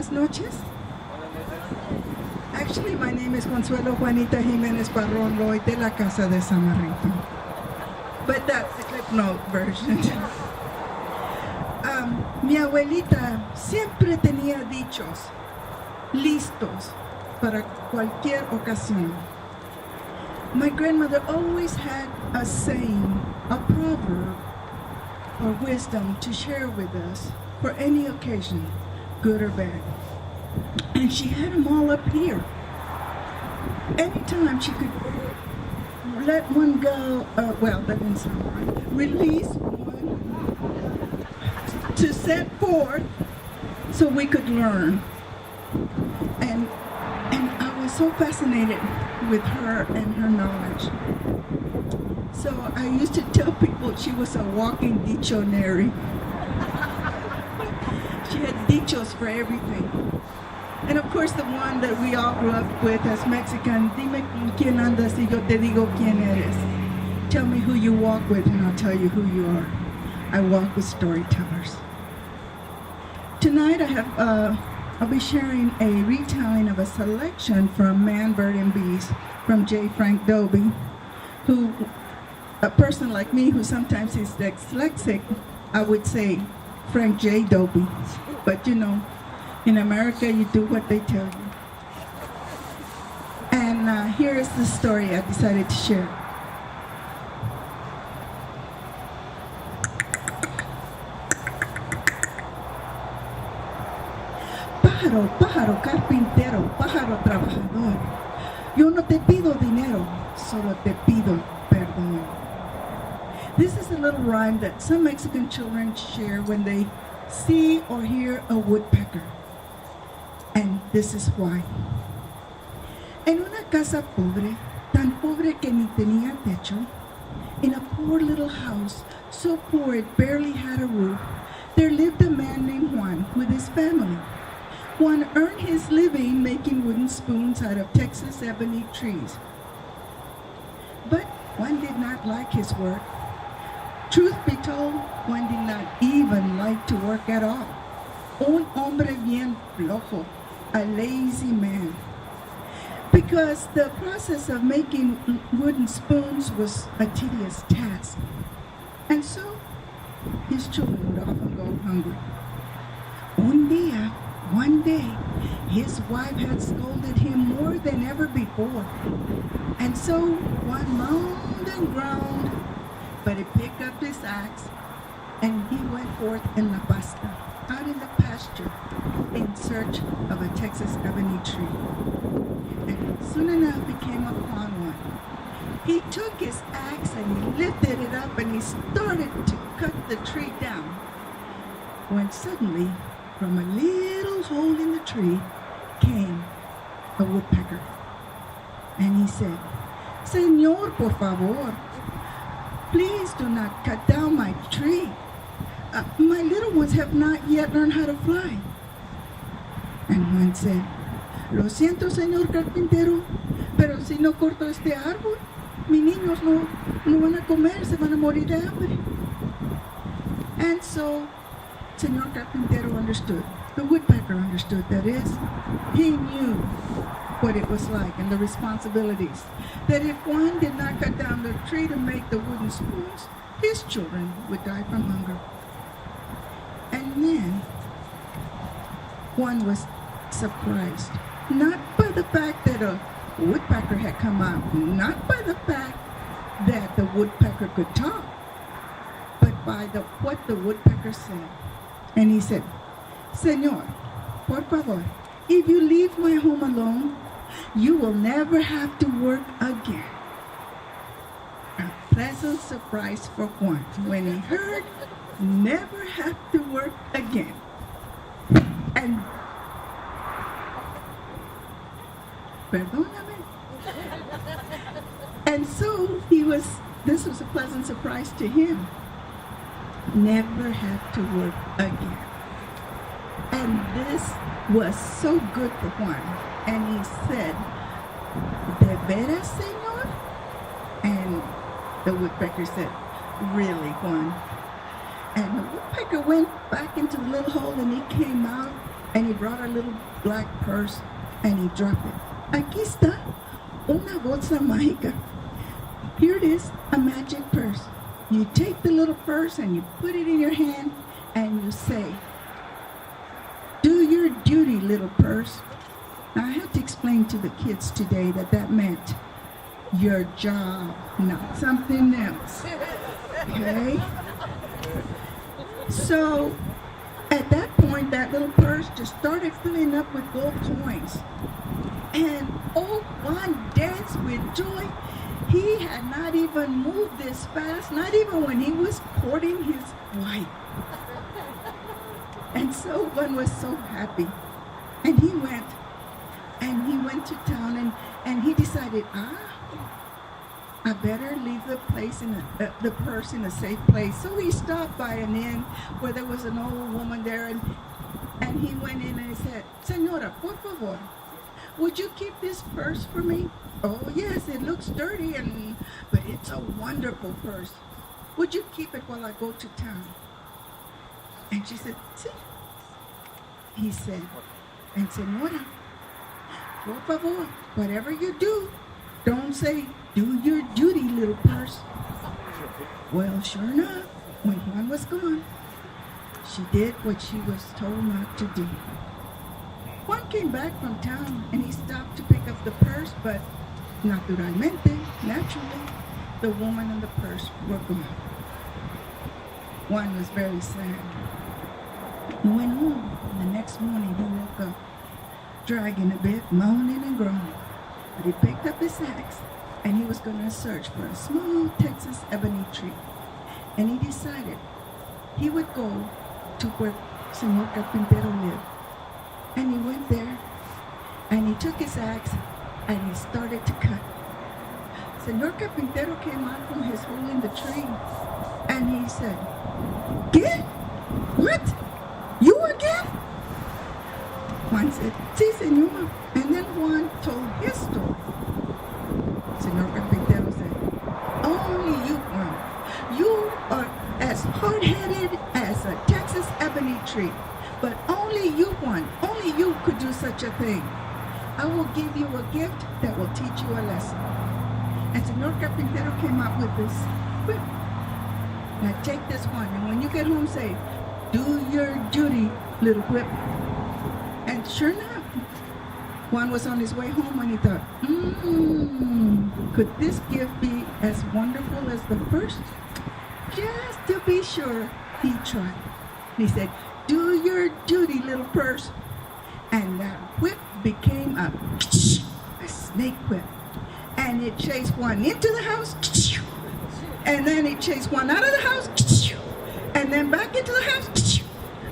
buenas noches. Actually, my name is Consuelo Juanita Jiménez Barron Lloyd de la Casa de Samarrippa. But that's the Clip Note version. Mi abuelita siempre tenía dichos listos para cualquier ocasión. My grandmother always had a saying, a proverb, or wisdom to share with us for any occasion, good or bad. And she had them all up here. Anytime she could let one go, well, that didn't sound right, release one to set forth so we could learn. And I was so fascinated with her and her knowledge. So I used to tell people she was a walking dictionary. She had dichos for everything. And of course the one that we all grew up with as Mexican, dime con quién andas y yo te digo quién eres. Tell me who you walk with and I'll tell you who you are. I walk with storytellers. Tonight I'll be sharing a retelling of a selection from Man, Bird, and Bees from J. Frank Dobie, who, a person like me who sometimes is dyslexic, I would say Frank J. Dobie. But you know, in America you do what they tell you. And here is the story I decided to share. Pájaro, pájaro carpintero, pájaro trabajador. Yo no te pido dinero, solo te pido perdón. This is a little rhyme that some Mexican children share when they see or hear a woodpecker. And this is why. En una casa pobre, tan pobre que ni tenía techo, in a poor little house, so poor it barely had a roof, there lived a man named Juan with his family. Juan earned his living making wooden spoons out of Texas ebony trees. But Juan did not like his work. Truth be told, Juan did not even like to work at all. Un hombre bien flojo, a lazy man. Because the process of making wooden spoons was a tedious task. And so, his children would often go hungry. One day, his wife had scolded him more than ever before. And so, Juan moaned and groaned, but he picked up his axe and he went forth in la pasta, out in the pasture, in search of a Texas ebony tree. And soon enough he came upon one. He took his axe and he lifted it up and he started to cut the tree down. When suddenly, from a little hole in the tree came a woodpecker. And he said, Señor, por favor, please do not cut down my tree. My little ones have not yet learned how to fly. And Juan said, Lo siento, señor carpintero, pero si no corto este árbol, mis niños no van a comer, se van a morir de hambre. And so, Señor Carpintero understood, the woodpecker understood, that is, he knew what it was like and the responsibilities. That if Juan did not cut down the tree to make the wooden spoons, his children would die from hunger. And then Juan was surprised, not by the fact that a woodpecker had come out, not by the fact that the woodpecker could talk, but by what the woodpecker said. And he said, Señor, por favor, if you leave my home alone, you will never have to work again. A pleasant surprise for Juan when he heard, never have to work again. And, perdóname. And so this was a pleasant surprise to him. Never have to work again. And this was so good for Juan. And he said, ¿De veras, señor? And the woodpecker said, really, Juan? And the woodpecker went back into the little hole and he came out And he brought a little black purse and he dropped it. Aquí está una bolsa mágica. Here it is, a magic purse. You take the little purse and you put it in your hand and you say, "Do your duty, little purse." Now, I had to explain to the kids today that that meant your job, not something else. Okay? So, at that point, that little purse just started filling up with gold coins. And old Juan danced with joy. He had not even moved this fast, not even when he was courting his wife. And so Juan was so happy. And he went to town and he decided, I better leave the place the purse in a safe place. So he stopped by an inn where there was an old woman there, and he went in and he said, "Señora, por favor, would you keep this purse for me?" "Oh yes, it looks dirty, but it's a wonderful purse. Would you keep it while I go to town?" And she said, "Sí." He said, "And señora, por favor, whatever you do, don't say, 'Do your duty, little purse.'" Well, sure enough, when Juan was gone, she did what she was told not to do. Juan came back from town and he stopped to pick up the purse, but naturalmente, naturally, the woman and the purse were gone. Juan was very sad. He went home, and the next morning he woke up, dragging a bit, moaning and groaning. But he picked up his axe and he was going to search for a small Texas ebony tree. And he decided he would go to where Señor Carpintero lived. And he went there and he took his axe and he started to cut. Señor Carpintero came out from his hole in the tree and he said, "¿Qué? What? You again?" Juan said, "Sí, señor." And then Juan told his story. Señor Carpintero said, "Only you, Juan. You are as hard-headed as a Texas ebony tree. But only you, Juan, only you could do such a thing. I will give you a gift that will teach you a lesson." And Señor Carpintero came out with this whip. "Now take this one, and when you get home, say, 'Do your duty, little whip.'" And sure enough, Juan was on his way home and he thought, could this gift be as wonderful as the first? Just to be sure, he tried. He said, "Do your duty, little purse." And that whip became a snake whip. And it chased Juan into the house, and then it chased Juan out of the house, and then back into the house,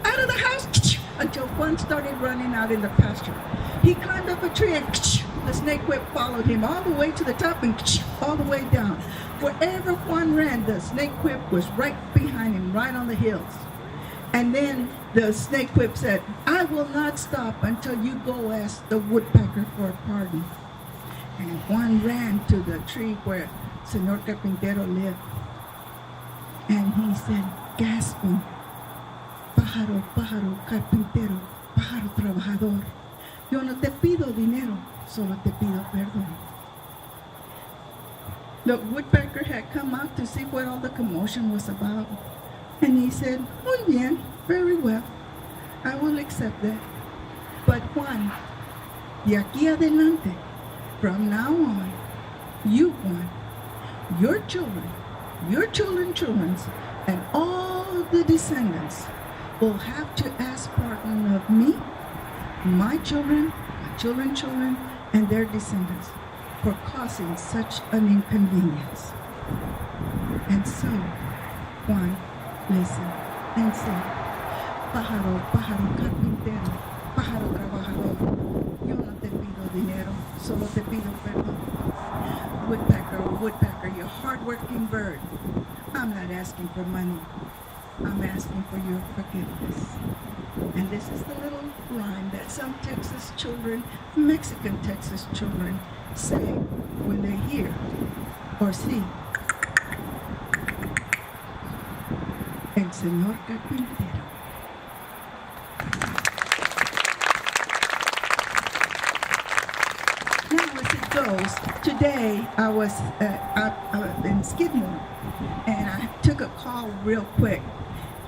out of the house, until Juan started running out in the pasture. He climbed up a tree and the snake whip followed him all the way to the top and all the way down. Wherever Juan ran, the snake whip was right behind him, right on the heels. And then the snake whip said, "I will not stop until you go ask the woodpecker for a pardon." And Juan ran to the tree where Señor Carpintero lived. And he said, gasping, "Pájaro, pájaro, carpintero, pájaro trabajador. Yo no te pido dinero, solo te pido perdón." The woodpecker had come out to see what all the commotion was about. And he said, "Muy bien, very well. I will accept that. But Juan, de aquí adelante, from now on, you, Juan, your children's, and all the descendants will have to ask pardon of me, my children, and their descendants for causing such an inconvenience." And so, Juan listened and said, "Pájaro, pájaro, carpintero, pájaro trabajador. Yo no te pido dinero, solo te pido perdón. Woodpecker, you hard-working bird. I'm not asking for money. I'm asking for your forgiveness." And this is the little rhyme that some Texas children, Mexican Texas children, say when they hear or see El Señor Carpintero. Today, I was out in Skidmore, and I took a call real quick,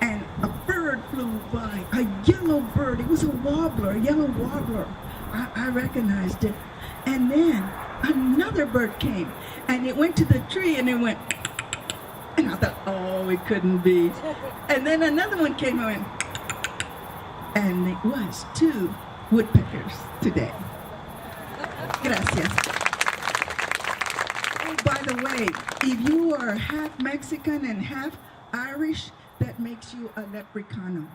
and a bird flew by, a yellow bird. It was a warbler, a yellow warbler. I recognized it. And then another bird came, and it went to the tree, and it went, and I thought, oh, it couldn't be. And then another one came and went, and it was 2 woodpeckers today. Gracias. Oh, by the way, if you are half Mexican and half Irish, that makes you a leprechaun.